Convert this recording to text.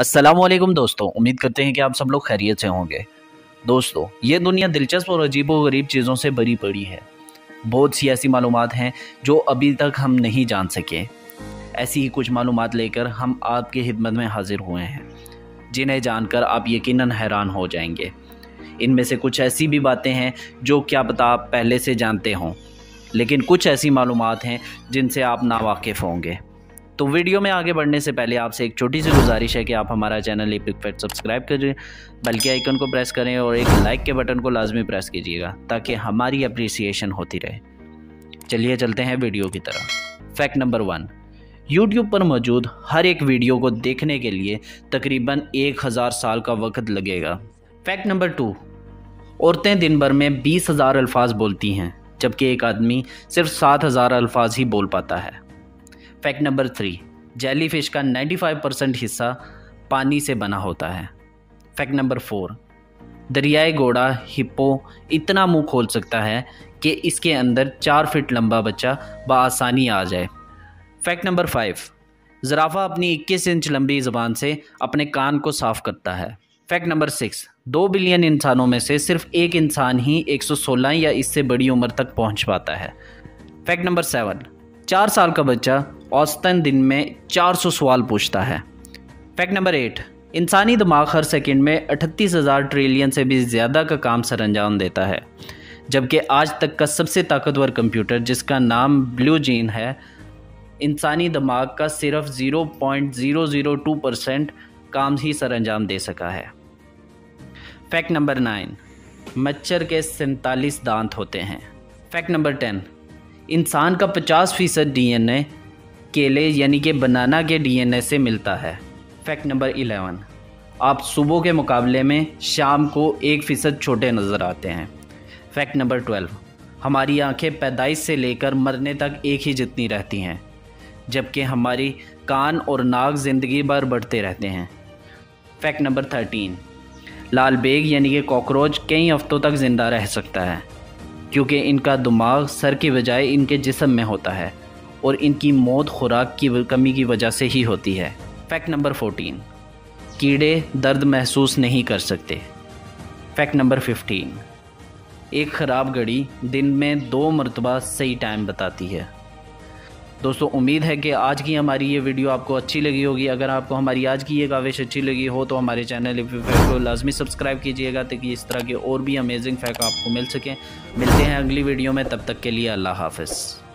अस्सलामुअलैकुम दोस्तों, उम्मीद करते हैं कि आप सब लोग खैरियत से होंगे। दोस्तों, ये दुनिया दिलचस्प और अजीबोगरीब चीज़ों से भरी पड़ी है। बहुत सी ऐसी मालूमात हैं जो अभी तक हम नहीं जान सके। ऐसी ही कुछ मालूमात लेकर हम आपकी खिदमत में हाजिर हुए हैं, जिन्हें जानकर आप यकीनन हैरान हो जाएंगे। इनमें से कुछ ऐसी भी बातें हैं जो क्या पता आप पहले से जानते हों, लेकिन कुछ ऐसी मालूमात हैं जिनसे आप नावाकिफ़ होंगे। तो वीडियो में आगे बढ़ने से पहले आपसे एक छोटी सी गुजारिश है कि आप हमारा चैनल एपिक फैक्ट सब्सक्राइब करें, बल्कि आइकन को प्रेस करें और एक लाइक के बटन को लाजमी प्रेस कीजिएगा ताकि हमारी अप्रिसिएशन होती रहे। चलिए चलते हैं वीडियो की तरफ। फैक्ट नंबर 1, यूट्यूब पर मौजूद हर एक वीडियो को देखने के लिए तकरीबन 1000 साल का वक्त लगेगा। फैक्ट नंबर 2, औरतें दिन भर में 20,000 अल्फाज बोलती हैं, जबकि एक आदमी सिर्फ 7,000 अल्फाज ही बोल पाता है। फैक्ट नंबर 3, जेलीफिश का 95% हिस्सा पानी से बना होता है। फैक्ट नंबर 4, दरियाई घोड़ा हिप्पो इतना मुंह खोल सकता है कि इसके अंदर 4 फीट लंबा बच्चा बआसानी आ जाए। फैक्ट नंबर 5, ज़राफ़ा अपनी 21 इंच लंबी ज़बान से अपने कान को साफ़ करता है। फैक्ट नंबर 6, 2 बिलियन इंसानों में से सिर्फ एक इंसान ही 116 या इससे बड़ी उम्र तक पहुंच पाता है। फैक्ट नंबर 7, 4 साल का बच्चा औसतन दिन में 400 सवाल पूछता है। फैक्ट नंबर 8, इंसानी दिमाग हर सेकंड में 38,000 ट्रिलियन से भी ज़्यादा का काम सरअंजाम देता है, जबकि आज तक का सबसे ताकतवर कंप्यूटर, जिसका नाम ब्लू जीन है, इंसानी दिमाग का सिर्फ 0.002% काम ही सरअंजाम दे सका है। फैक्ट नंबर 9, मच्छर के 47 दांत होते हैं। फैक्ट नंबर 10, इंसान का 50% DNA केले यानी कि बनाना के DNA से मिलता है। फैक्ट नंबर 11, आप सुबह के मुकाबले में शाम को 1% छोटे नज़र आते हैं। फैक्ट नंबर 12, हमारी आंखें पैदाइश से लेकर मरने तक एक ही जितनी रहती हैं, जबकि हमारी कान और नाक ज़िंदगी भर बढ़ते रहते हैं। फैक्ट नंबर 13, लाल बेग यानी कि कॉकरोच कई हफ्तों तक ज़िंदा रह सकता है, क्योंकि इनका दिमाग सर की बजाय इनके जिस्म में होता है और इनकी मौत खुराक की कमी की वजह से ही होती है। फैक्ट नंबर 14, कीड़े दर्द महसूस नहीं कर सकते। फैक्ट नंबर 15, एक ख़राब घड़ी दिन में 2 मरतबा सही टाइम बताती है। दोस्तों, उम्मीद है कि आज की हमारी ये वीडियो आपको अच्छी लगी होगी। अगर आपको हमारी आज की ये काविश अच्छी लगी हो तो हमारे चैनल को लाजमी सब्सक्राइब कीजिएगा ताकि इस तरह के और भी अमेजिंग फैक्ट आपको मिल सकें। मिलते हैं अगली वीडियो में, तब तक के लिए अल्लाह हाफ़िज़।